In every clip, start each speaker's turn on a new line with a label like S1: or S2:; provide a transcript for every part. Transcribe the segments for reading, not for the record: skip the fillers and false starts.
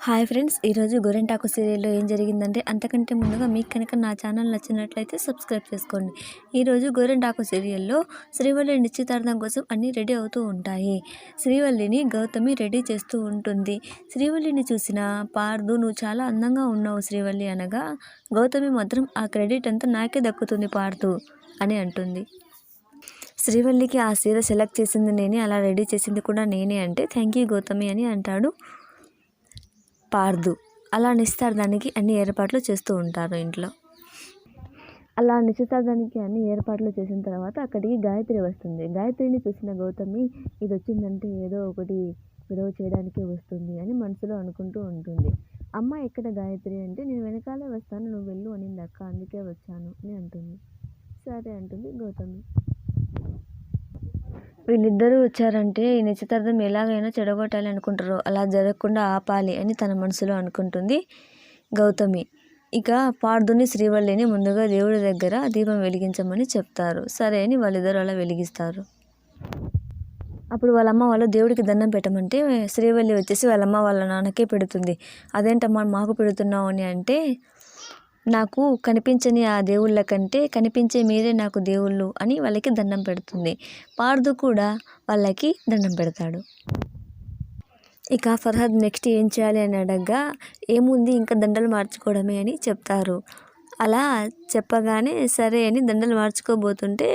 S1: Hi friends, ఈరోజు గోరింటాకు సీరియల్లో ఏం జరిగిందంటే అంతకంటే ముందుగా మీకు కనుక నా ఛానల్ నచ్చినట్లయితే సబ్స్క్రైబ్ చేసుకోండి. ఈరోజు గోరింటాకు సీరియల్లో శ్రీవల్లి నిశ్చితార్థం కోసం అన్నీ రెడీ అవుతూ ఉంటాయి. శ్రీవల్లిని గౌతమి రెడీ చేస్తూ ఉంటుంది. శ్రీవల్లిని చూసిన పార్దు, నువ్వు చాలా అందంగా ఉన్నావు శ్రీవల్లి అనగా, గౌతమి మాత్రం ఆ క్రెడిట్ అంతా నాకే దక్కుతుంది పార్దు అని అంటుంది. శ్రీవల్లికి ఆ చీర సెలెక్ట్ చేసింది నేనే, అలా రెడీ చేసింది కూడా నేనే అంటే థ్యాంక్ యూ గౌతమి అని అంటాడు పార్దు. అలా నిశ్చితార్థానికి అన్ని ఏర్పాట్లు చేస్తూ ఉంటారు ఇంట్లో. అలా నిశ్చితార్థానికి అన్ని ఏర్పాట్లు చేసిన తర్వాత అక్కడికి గాయత్రి వస్తుంది. గాయత్రిని చూసిన గౌతమి, ఇది వచ్చిందంటే ఏదో ఒకటి గొడవ చేయడానికే వస్తుంది అని మనసులో అనుకుంటూ ఉంటుంది. అమ్మ ఎక్కడ గాయత్రి అంటే, నేను వెనకాలే వస్తాను, నువ్వు వెళ్ళు అనింది అక్క, అందుకే వచ్చాను అని అంటుంది. సరే అంటుంది గౌతమి. వీళ్ళిద్దరూ వచ్చారంటే ఈ నిశ్చితార్థం ఎలాగైనా చెడగొట్టాలి అనుకుంటారు, అలా జరగకుండా ఆపాలి అని తన మనసులో అనుకుంటుంది గౌతమి. ఇక పార్దుని శ్రీవల్లిని ముందుగా దేవుడి దగ్గర దీపం వెలిగించమని చెప్తారు. సరే అని వాళ్ళిద్దరూ అలా వెలిగిస్తారు. అప్పుడు వాళ్ళమ్మ వాళ్ళు దేవుడికి దండం పెట్టమంటే శ్రీవల్లి వచ్చేసి వాళ్ళమ్మ వాళ్ళ నాన్నకే పెడుతుంది. అదేంటమ్మా మాకు పెడుతున్నావు అని అంటే, నాకు కనిపించని ఆ దేవుళ్ళ కంటే కనిపించే మీరే నాకు దేవుళ్ళు అని వాళ్ళకి దండం పెడుతుంది. పార్దు కూడా వాళ్ళకి దండం పెడతాడు. ఇక ఫర్హద్ నెక్స్ట్ ఏం చేయాలి అని అడగగా, ఏముంది ఇంకా దండలు మార్చుకోవడమే అని చెప్తారు. అలా చెప్పగానే సరే అని దండలు మార్చుకోబోతుంటే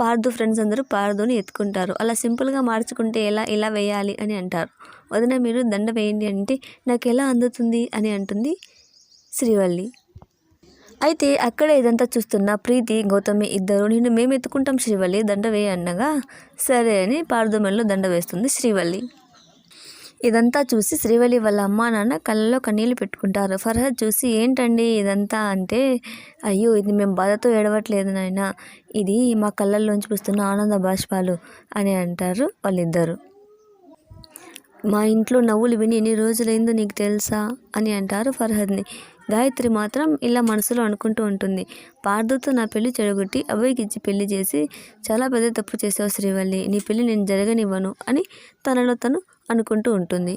S1: పార్దు ఫ్రెండ్స్ అందరూ పార్దుని ఎత్తుకుంటారు. అలా సింపుల్గా మార్చుకుంటే ఇలా వేయాలి అని అంటారు. వదిన మీరు దండ వేయండి అంటే, నాకు ఎలా అందుతుంది అని అంటుంది శ్రీవల్లి. అయితే అక్కడే ఇదంతా చూస్తున్న ప్రీతి, గౌతమి ఇద్దరు, నిన్ను మేము ఎత్తుకుంటాం శ్రీవల్లి, దండ వేయ అన్నగా సరే అని పార్దు మెడలో దండ వేస్తుంది శ్రీవల్లి. ఇదంతా చూసి శ్రీవల్లి వాళ్ళ అమ్మా నాన్న కళ్ళలో కన్నీళ్ళు పెట్టుకుంటారు. ఫర్హద్ చూసి ఏంటండి ఇదంతా అంటే, అయ్యో ఇది మేము బాధతో ఏడవట్లేదు నాయన, ఇది మా కళ్ళల్లోంచి వస్తున్న ఆనంద బాష్పాలు అని అంటారు వాళ్ళిద్దరు. మా ఇంట్లో నవ్వులు విని ఎన్ని రోజులైందో నీకు తెలుసా అని అంటారు ఫర్హద్ని. గాయత్రి మాత్రం ఇలా మనసులో అనుకుంటూ ఉంటుంది, పార్దుతో నా పెళ్లి చెడగొట్టి అబ్బాయికి ఇచ్చి పెళ్లి చేసి చాలా పెద్ద తప్పు చేసావు శ్రీవల్లి, నీ పెళ్లి నేను జరగనివ్వను అని తనలో తను అనుకుంటూ ఉంటుంది.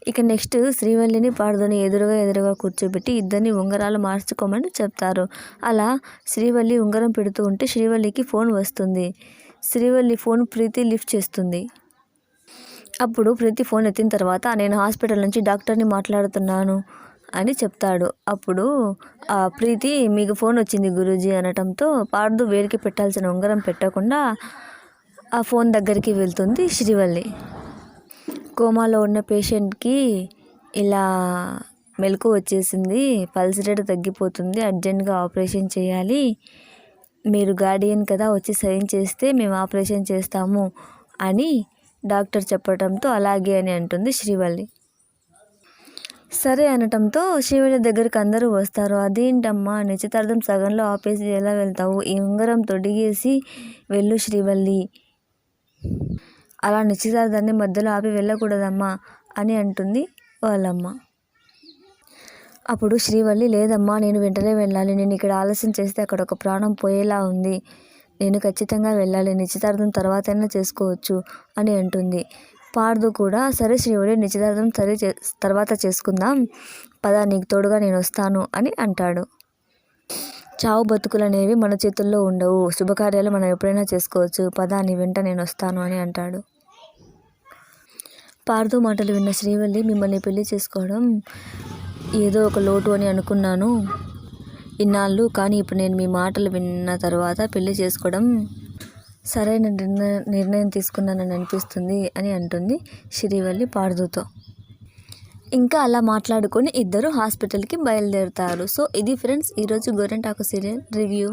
S1: ఇక నెక్స్ట్ శ్రీవల్లిని పార్దుని ఎదురుగా కూర్చోబెట్టి ఇద్దరిని ఉంగరాలు మార్చుకోమని చెప్తారు. అలా శ్రీవల్లి ఉంగరం పెడుతూ ఉంటే శ్రీవల్లికి ఫోన్ వస్తుంది. శ్రీవల్లి ఫోన్ ప్రీతి లిఫ్ట్ చేస్తుంది. అప్పుడు ప్రీతి ఫోన్ ఎత్తిన తర్వాత, నేను హాస్పిటల్ నుంచి డాక్టర్ని మాట్లాడుతున్నాను అని చెప్తాడు. అప్పుడు ప్రీతి, మీకు ఫోన్ వచ్చింది గురూజీ అనటంతో పార్దు వేడికి పెట్టాల్సిన ఉంగరం పెట్టకుండా ఆ ఫోన్ దగ్గరికి వెళ్తుంది శ్రీవల్లి. కోమాలో ఉన్న పేషెంట్కి ఇలా మెలకు వచ్చేసింది, పల్స్ రేట్ తగ్గిపోతుంది, అర్జెంట్గా ఆపరేషన్ చేయాలి, మీరు గార్డియన్ కదా, వచ్చి సైన్ చేస్తే మేము ఆపరేషన్ చేస్తాము అని డాక్టర్ చెప్పడంతో అలాగే అని అంటుంది శ్రీవల్లి. సరే అనటంతో శ్రీవల్లి దగ్గరికి అందరూ వస్తారు. అదేంటమ్మా నిశ్చితార్థం సగంలో ఆపేసి ఎలా వెళ్తావు, ఈ ఉంగరం తొడిగేసి వెళ్ళు శ్రీవల్లి, అలా నిశ్చితార్థాన్ని మధ్యలో ఆపి వెళ్ళకూడదమ్మా అని అంటుంది వాళ్ళమ్మ. అప్పుడు శ్రీవల్లి, లేదమ్మా నేను వెంటనే వెళ్ళాలి, నేను ఇక్కడ ఆలస్యం చేస్తే అక్కడ ఒక ప్రాణం పోయేలా ఉంది, నేను ఖచ్చితంగా వెళ్ళాలి, నిశ్చితార్థం తర్వాతైనా చేసుకోవచ్చు అని అంటుంది. పార్దు కూడా సరే శ్రీవల్లి నిశ్చితార్థం తర్వాత చేసుకుందాం పద, నీకు తోడుగా నేను వస్తాను అని అంటాడు. చావు బతుకులు అనేవి మన చేతుల్లో ఉండవు, శుభకార్యాలు మనం ఎప్పుడైనా చేసుకోవచ్చు, పద నీ వెంట నేను వస్తాను అని అంటాడు. పార్దు మాటలు విన్న శ్రీవల్లి, మిమ్మల్ని పెళ్లి చేసుకోవడం ఏదో ఒక లోటు అని అనుకున్నాను ఇన్నాళ్ళు, కానీ ఇప్పుడు నేను మీ మాటలు విన్న తర్వాత పెళ్లి చేసుకోవడం సరైన నిర్ణయం తీసుకున్నానని అనిపిస్తుంది అని అంటుంది శ్రీవల్లి పార్దుతో. ఇంకా అలా మాట్లాడుకొని ఇద్దరు హాస్పిటల్కి బయలుదేరుతారు. సో ఇది ఫ్రెండ్స్ ఈరోజు గోరింటాకు సీరియల్ రివ్యూ.